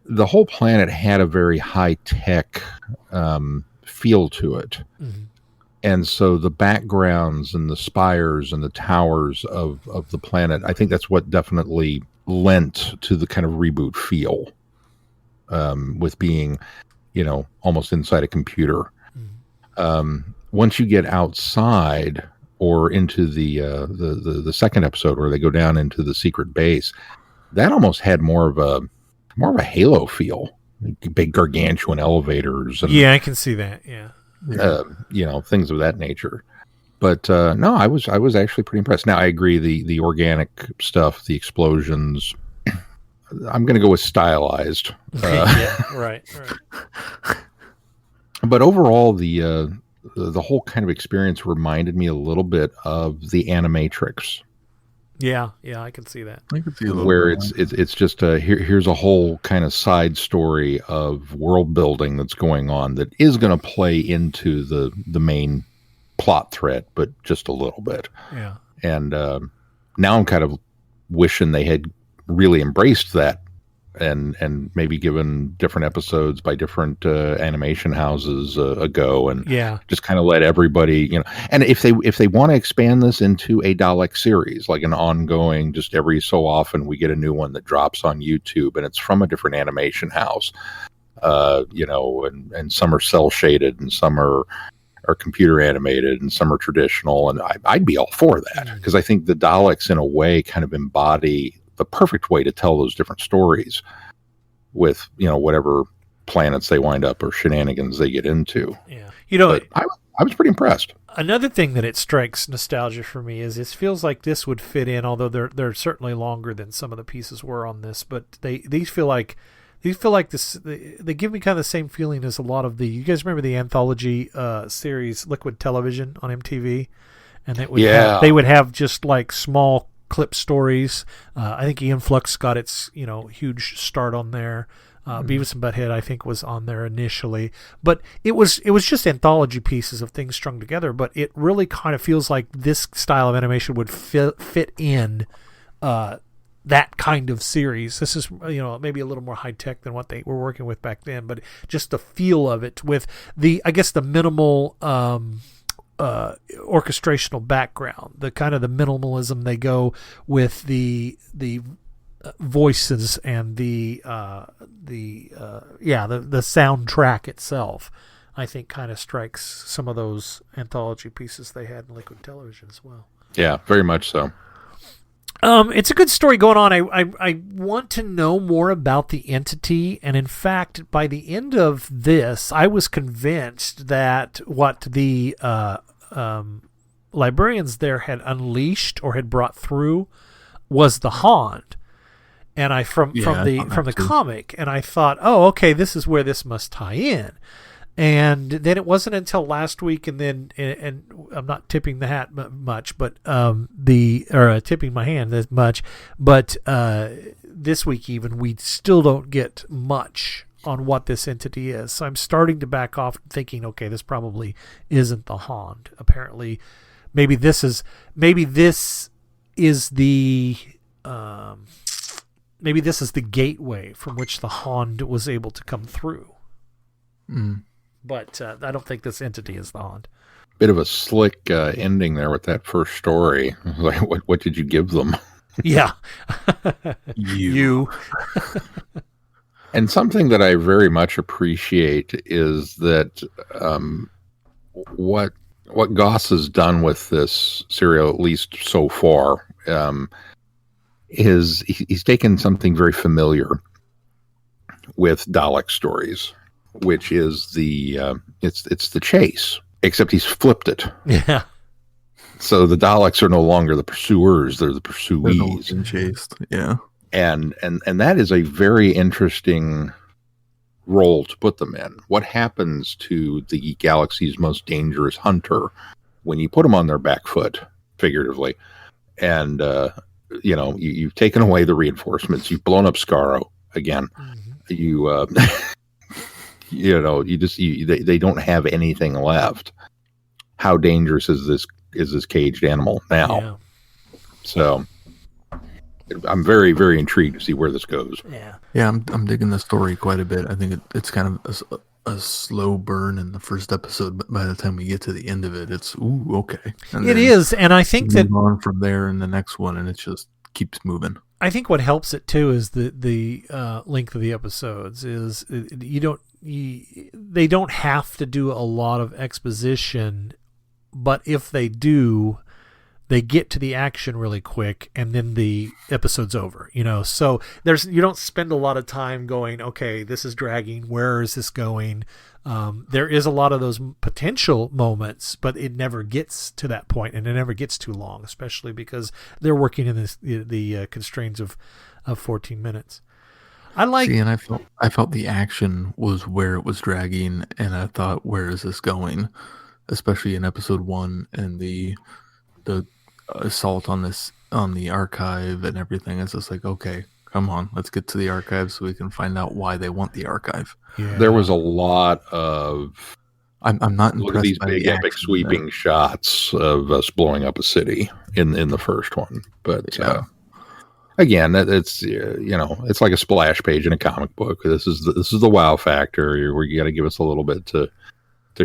the whole planet had a very high tech feel to it. Mm-hmm. And so the backgrounds and the spires and the towers of the planet, I think that's what definitely lent to the kind of reboot feel, with being, almost inside a computer. Once you get outside or into the second episode where they go down into the secret base, that almost had more of a Halo feel, big gargantuan elevators. And, yeah, I can see that. Yeah. Things of that nature. But no, I was actually pretty impressed. Now I agree, the organic stuff, the explosions, I'm going to go with stylized. Yeah, right. But overall, the whole kind of experience reminded me a little bit of the Animatrix. Yeah, I can see that. I can see a little where bit. it's just here's a whole kind of side story of world building that's going on that is going to play into the main plot thread, but just a little bit. Yeah. And now I'm kind of wishing they had really embraced that and maybe given different episodes by different animation houses a go, and just kind of let everybody, and if they want to expand this into a Dalek series, like an ongoing, just every so often we get a new one that drops on YouTube and it's from a different animation house, and some are cell shaded and some are computer animated and some are traditional, and I'd be all for that, because I think the Daleks in a way kind of embody the perfect way to tell those different stories with, whatever planets they wind up or shenanigans they get into. Yeah. But I was pretty impressed. Another thing that it strikes nostalgia for me is it feels like this would fit in, although they're certainly longer than some of the pieces were on this, but these feel like this. They give me kind of the same feeling as a lot of you guys remember the anthology series Liquid Television on MTV, and they would have just like small clip stories. I think Ian Flux got its huge start on there. Beavis and Butthead, I think, was on there initially, but it was just anthology pieces of things strung together. But it really kind of feels like this style of animation would fit in that kind of series. This is maybe a little more high tech than what they were working with back then, but just the feel of it with the minimal orchestrational background, the kind of the minimalism they go with the voices and the soundtrack itself, I think kind of strikes some of those anthology pieces they had in Liquid Television as well. Yeah, very much so. It's a good story going on. I want to know more about the entity, and in fact, by the end of this, I was convinced that what the librarians there had unleashed or had brought through was the Hond. And from the comic, and I thought, oh, okay, this is where this must tie in. And then it wasn't until last week, and I'm not tipping the hat much, but tipping my hand as much, but this week even we still don't get much on what this entity is. So I'm starting to back off, thinking, okay, this probably isn't the Hond. Apparently, maybe this is the maybe this is the gateway from which the Hond was able to come through. But I don't think this entity is the Hond. Bit of a slick ending there with that first story. Like, what did you give them? Yeah. You. And something that I very much appreciate is that what Goss has done with this serial, at least so far, is he's taken something very familiar with Dalek stories, which is it's the chase, except he's flipped it. Yeah. So the Daleks are no longer the pursuers; they're the pursuees. They're chased. Yeah. And that is a very interesting role to put them in. What happens to the galaxy's most dangerous hunter when you put them on their back foot, figuratively, and you've taken away the reinforcements, you've blown up Skaro again. Mm-hmm. They don't have anything left. How dangerous is this caged animal now? Yeah. So I'm very, very intrigued to see where this goes. Yeah, I'm digging the story quite a bit. I think it's kind of a slow burn in the first episode, but by the time we get to the end of it, it's okay. And it is, and I think that on from there in the next one, and it just keeps moving. I think what helps it too is the length of the episodes. Is they don't have to do a lot of exposition, but if they do, they get to the action really quick, and then the episode's over. So you don't spend a lot of time going, okay, this is dragging. Where is this going? There is a lot of those potential moments, but it never gets to that point, and it never gets too long, especially because they're working in the constraints of 14 minutes. And I felt the action was where it was dragging, and I thought, where is this going? Especially in episode 1 and the assault on the archive and everything. It's just like, okay, come on, let's get to the archive so we can find out why they want the archive. Yeah. There was a lot of I'm not impressed. Look at these by big the epic action sweeping there. shots of us blowing up a city in the first one. But again, it's it's like a splash page in a comic book. This is the wow factor where you got to give us a little bit to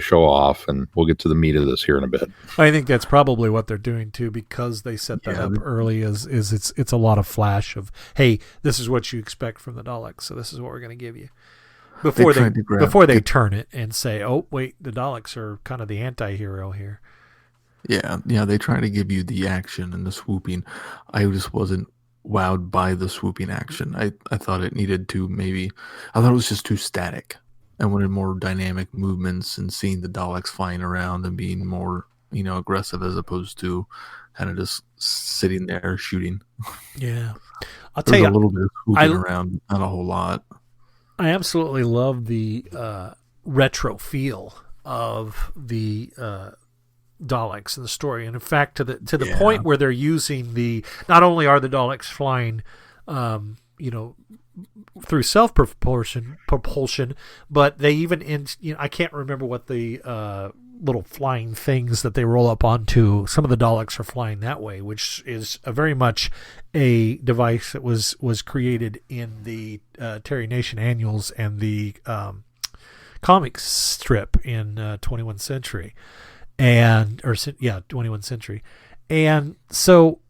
show off, and we'll get to the meat of this here in a bit. I think that's probably what they're doing too, because they set that up early. Is it's a lot of flash of, hey, this is what you expect from the Daleks, so this is what we're going to give you before they turn it and say, oh wait, the Daleks are kind of the anti-hero here. Yeah, they try to give you the action and the swooping. I just wasn't wowed by the swooping action. I thought it needed to I thought it was just too static. I wanted more dynamic movements and seeing the Daleks flying around and being more, aggressive as opposed to kind of just sitting there shooting. Yeah. I'll tell There's you, a little bit of swooping around, not a whole lot. I absolutely love the retro feel of the Daleks in the story, and in fact, to the point where they're using not only are the Daleks flying, through propulsion, but they even I can't remember what the little flying things that they roll up onto. Some of the Daleks are flying that way, which is very much a device that was created in the Terry Nation annuals and the comic strip in 21st Century. 21st Century. And so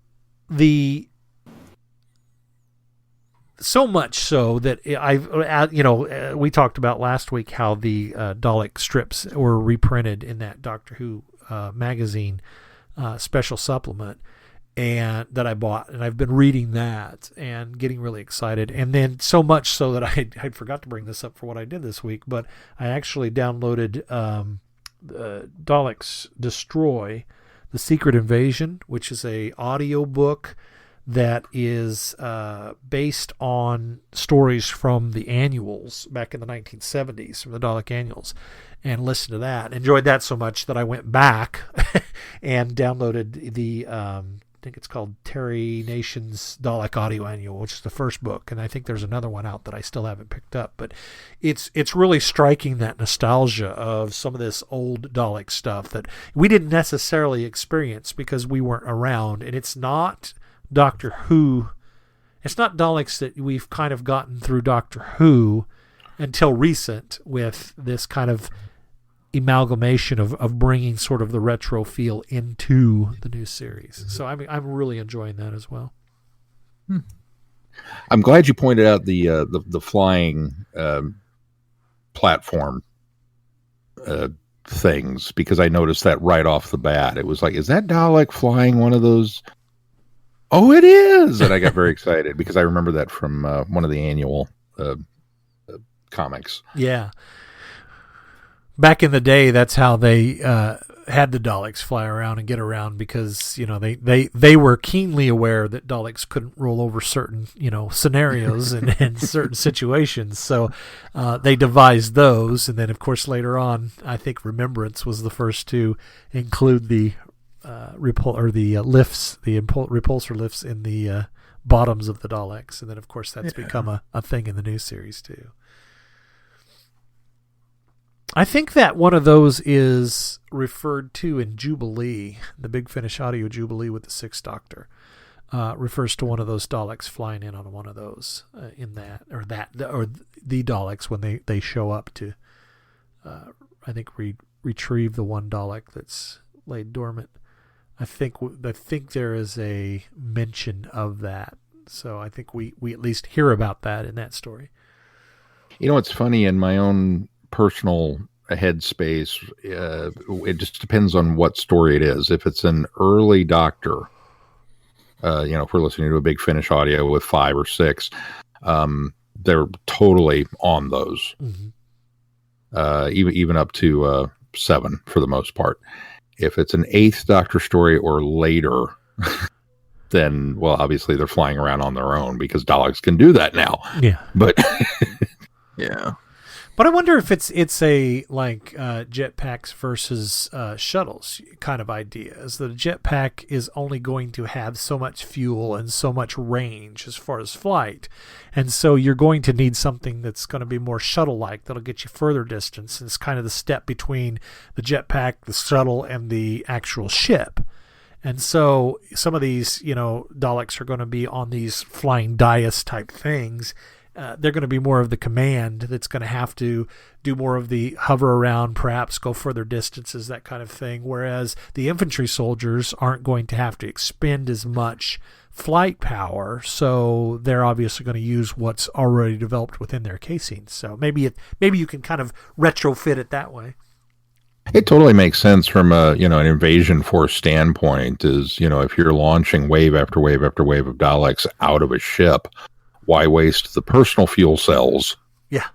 so much so that we talked about last week how the Dalek strips were reprinted in that Doctor Who magazine special supplement, and that I bought, and I've been reading that and getting really excited. And then so much so that I forgot to bring this up for what I did this week, but I actually downloaded Daleks Destroy, The Secret Invasion, which is a audio book that is based on stories from the annuals back in the 1970s, from the Dalek annuals, and listened to that. Enjoyed that so much that I went back and downloaded the I think it's called Terry Nation's Dalek Audio Annual, which is the first book, and I think there's another one out that I still haven't picked up. But it's really striking, that nostalgia of some of this old Dalek stuff that we didn't necessarily experience because we weren't around. And it's not Doctor Who. It's not Daleks that we've kind of gotten through Doctor Who until recent, with this kind of amalgamation of bringing sort of the retro feel into the new series. So I'm really enjoying that as well. I'm glad you pointed out the flying platform things, because I noticed that right off the bat. It was like, is that Dalek flying one of those? Oh, it is! And I got very excited because I remember that from one of the annual comics. Yeah. Back in the day, that's how they had the Daleks fly around and get around, because they were keenly aware that Daleks couldn't roll over certain scenarios and certain situations. So they devised those, and then of course later on, I think Remembrance was the first to include the lifts, the repulsor lifts in the bottoms of the Daleks, and then of course that's become a thing in the new series too. I think that one of those is referred to in Jubilee, the Big Finish audio Jubilee with the Sixth Doctor. Refers to one of those Daleks flying in on one of those or the Daleks when they show up to, I think, retrieve the one Dalek that's laid dormant. I think there is a mention of that, so I think we at least hear about that in that story. It's funny, in my own personal headspace, it just depends on what story it is. If it's an early Doctor, if we're listening to a Big Finish audio with 5 or 6, they're totally on those. Mm-hmm. Even up to 7 for the most part. If it's an 8th Doctor story or later, then, well, obviously they're flying around on their own, because Daleks can do that now. Yeah. But yeah. But I wonder if it's a jetpacks versus shuttles kind of idea. Is that a jetpack is only going to have so much fuel and so much range as far as flight, and so you're going to need something that's going to be more shuttle-like, that'll get you further distance. And it's kind of the step between the jetpack, the shuttle, and the actual ship. And so some of these, Daleks are going to be on these flying dais type things. They're going to be more of the command that's going to have to do more of the hover around, perhaps go further distances, that kind of thing. Whereas the infantry soldiers aren't going to have to expend as much flight power, so they're obviously going to use what's already developed within their casing. So maybe you can kind of retrofit it that way. It totally makes sense from a an invasion force standpoint. Is if you're launching wave after wave after wave of Daleks out of a ship, why waste the personal fuel cells? Yeah.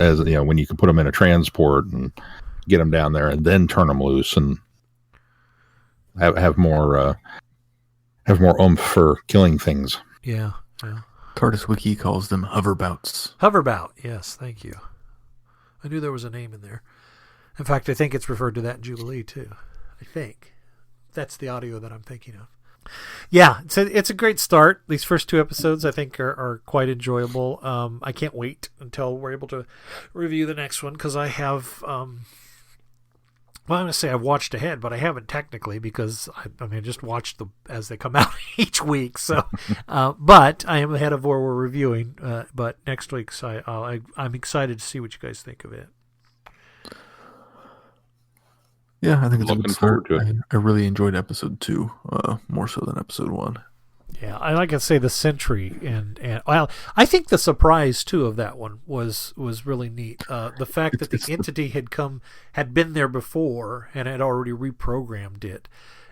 As when you can put them in a transport and get them down there and then turn them loose and have more oomph for killing things. Yeah. Yeah. TARDIS Wiki calls them hoverbouts. Hoverbout. Yes, thank you. I knew there was a name in there. In fact, I think it's referred to that in Jubilee too. I think that's the audio that I'm thinking of. Yeah, it's a great start. These first 2 episodes, I think, are quite enjoyable. I can't wait until we're able to review the next one because I have. Well, I'm going to say I've watched ahead, but I haven't technically because I just watched them as they come out each week. So, but I am ahead of where we're reviewing. But next week, so I'm excited to see what you guys think of it. Yeah, I think it's a Looking good start. forward to it. I really enjoyed episode 2, more so than episode 1. Yeah, I like to say the Sentry and well, I think the surprise too of that one was really neat. The fact that the entity had been there before and had already reprogrammed it,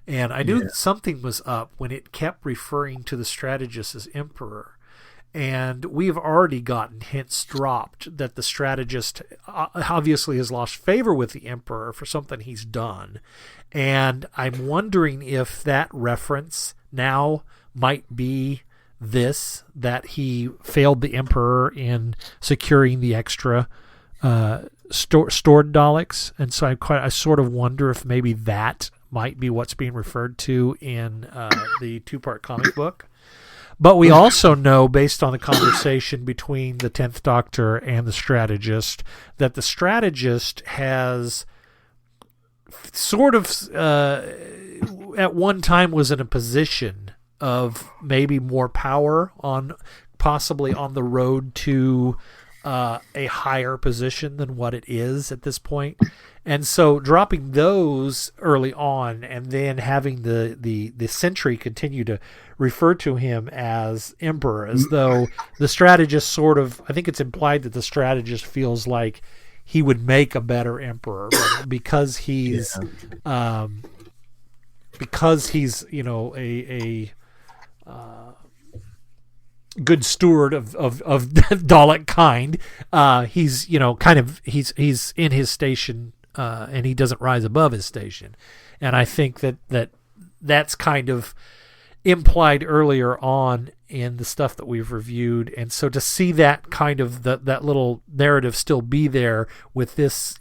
and I knew something was up when it kept referring to the strategist as Emperor, and we've already gotten hints dropped that the strategist obviously has lost favor with the Emperor for something he's done, and I'm wondering if that reference now might be that he failed the Emperor in securing the extra stored Daleks, and so I sort of wonder if maybe that might be what's being referred to in the 2-part comic book. But we also know, based on the conversation between the 10th Doctor and the strategist, that the strategist has sort of at one time was in a position of maybe more power possibly on the road to a higher position than what it is at this point. And so dropping those early on and then having the Sentry continue to refer to him as Emperor, as though the strategist sort of, I think it's implied that the strategist feels like he would make a better Emperor because he's a good steward of Dalek kind. He's in his station, and he doesn't rise above his station. And I think that's kind of implied earlier on in the stuff that we've reviewed. And so to see that kind of that little narrative still be there with this,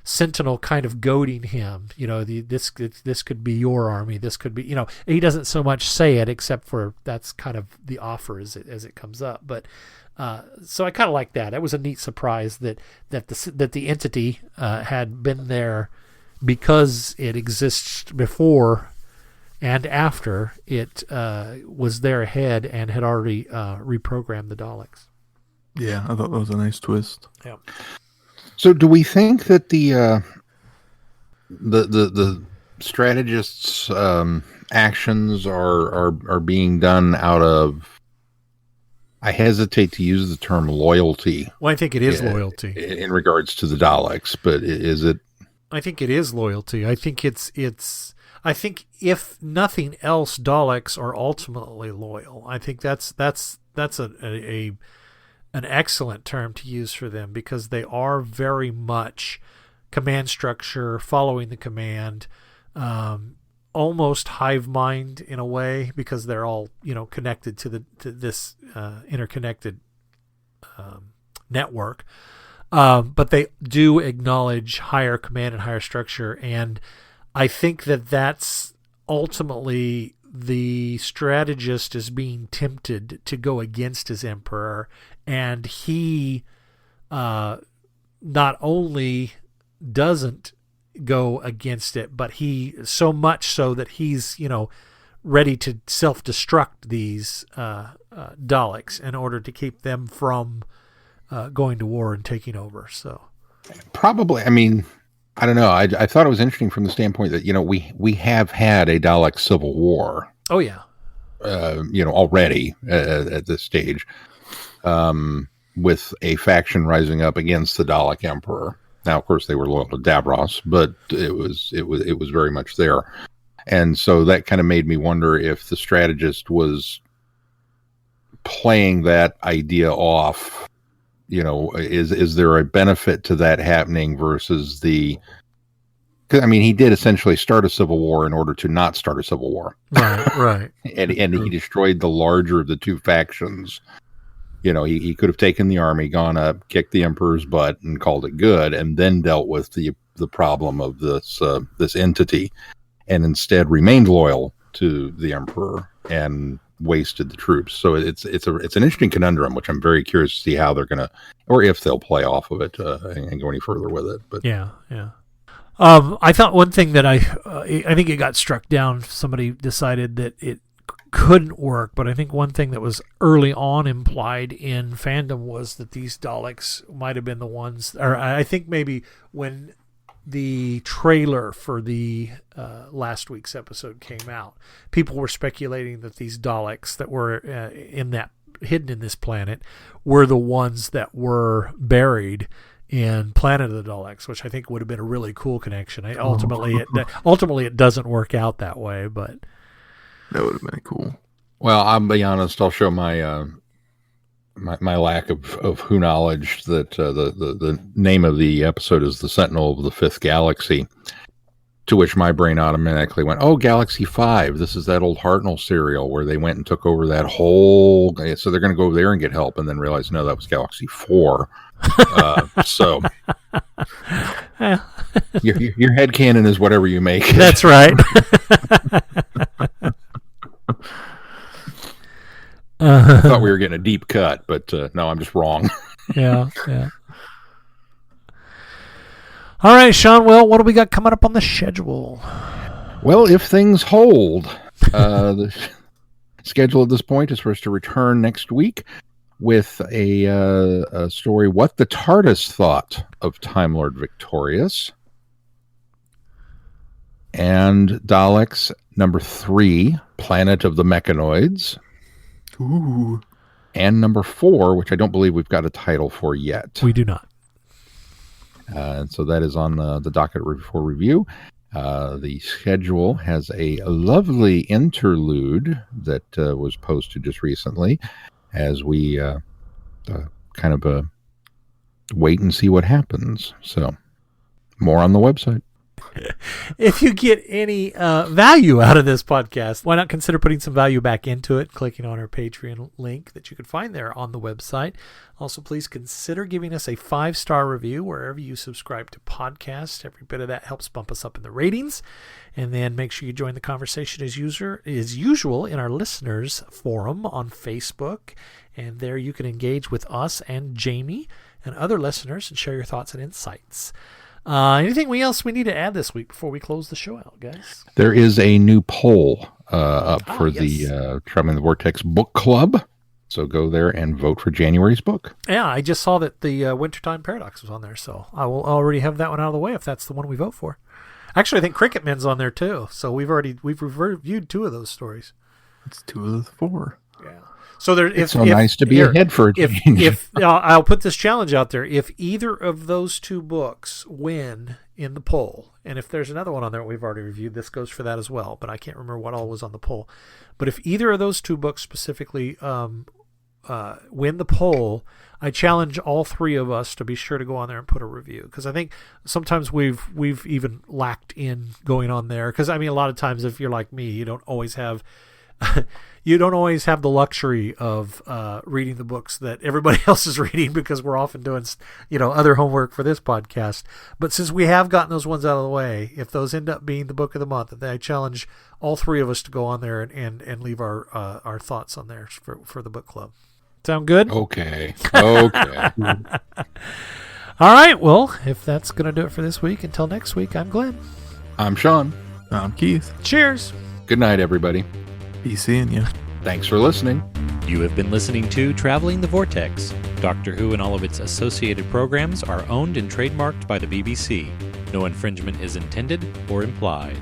Sentinel kind of goading him, this could be your army, this could be, he doesn't so much say it except for that's kind of the offer as it comes up. But so I kind of like that. That was a neat surprise that the entity had been there because it exists before and after it was there ahead and had already reprogrammed the Daleks. Yeah, I thought that was a nice twist. Yeah. So, do we think that the strategist's actions are being done out of? I hesitate to use the term loyalty. Well, I think it is loyalty in regards to the Daleks, but is it? I think it is loyalty. I think it's. I think if nothing else, Daleks are ultimately loyal. I think that's an excellent term to use for them because they are very much command structure, following the command, almost hive mind in a way because they're all connected to this interconnected network. But they do acknowledge higher command and higher structure, and I think that's ultimately the strategist is being tempted to go against his Emperor, and he not only doesn't go against it, but he so much so that he's ready to self-destruct these Daleks in order to keep them from going to war and taking over. So probably, I mean, I don't know. I thought it was interesting from the standpoint that we have had a Dalek civil war. Oh yeah, already at this stage, with a faction rising up against the Dalek Emperor. Now, of course, they were loyal to Davros, but it was very much there. And so that kind of made me wonder if the strategist was playing that idea off. Is there a benefit to that happening versus the... Because, I mean, he did essentially start a civil war in order to not start a civil war. Right. and he destroyed the larger of the two factions. He could have taken the army, gone up, kicked the Emperor's butt, and called it good, and then dealt with the problem of this entity, and instead remained loyal to the Emperor and wasted the troops. So it's an interesting conundrum, which I'm very curious to see how they're gonna, or if they'll play off of it and go any further with it. But yeah. I thought one thing that I think it got struck down. Somebody decided that it couldn't work, but I think one thing that was early on implied in fandom was that these Daleks might have been the ones, or I think maybe when the trailer for the last week's episode came out, people were speculating that these Daleks that were hidden in this planet were the ones that were buried in Planet of the Daleks, which I think would have been a really cool connection. Ultimately, it doesn't work out that way, but that would have been cool. Well, I'll be honest. I'll show my my lack of who knowledge that the name of the episode is The Sentinel of the Fifth Galaxy, to which my brain automatically went, oh, Galaxy 5. This is that old Hartnell serial where they went and took over that whole... So they're going to go over there and get help, and then realize, no, that was Galaxy 4. So your headcanon is whatever you make it. That's right. I thought we were getting a deep cut, but no, I'm just wrong. Yeah. All right, Sean. Well, what do we got coming up on the schedule? Well, if things hold, the schedule at this point is for us to return next week with a story, What the TARDIS Thought of Time Lord Victorious, and Daleks number 3, Planet of the Mechanoids. Ooh. And number 4, which I don't believe we've got a title for yet. We do not. And so that is on the docket for review. The schedule has a lovely interlude that was posted just recently as we kind of wait and see what happens. So more on the website. If you get any value out of this podcast, why not consider putting some value back into it, clicking on our Patreon link that you can find there on the website. Also, please consider giving us a 5-star review wherever you subscribe to podcasts. Every bit of that helps bump us up in the ratings. And then make sure you join the conversation as usual in our listeners forum on Facebook. And there you can engage with us and Jamie and other listeners and share your thoughts and insights. Anything else we need to add this week before we close the show out, guys? There is a new poll up for the Traveling the Vortex book club. So go there and vote for January's book. Yeah, I just saw that the Wintertime Paradox was on there, so I will already have that one out of the way if that's the one we vote for. Actually, I think Cricket Men's on there too, so we've reviewed 2 of those stories. It's 2 of the 4. Yeah. So there, it's nice to be ahead for a change. If I'll put this challenge out there, if either of those 2 books win in the poll, and if there's another one on there we've already reviewed, this goes for that as well, but I can't remember what all was on the poll. But if either of those 2 books specifically win the poll, I challenge all 3 of us to be sure to go on there and put a review, because I think sometimes we've even lacked in going on there, because I mean a lot of times if you're like me, you don't always have the luxury of reading the books that everybody else is reading, because we're often doing other homework for this podcast. But since we have gotten those ones out of the way, if those end up being the book of the month, then I challenge all 3 of us to go on there and leave our thoughts on there for the book club. Sound good? Okay. All right. Well, if that's going to do it for this week, until next week, I'm Glenn. I'm Sean. I'm Keith. Cheers. Good night, everybody. Be seeing you. Thanks for listening. You have been listening to Traveling the Vortex. Doctor Who and all of its associated programs are owned and trademarked by the BBC. No infringement is intended or implied.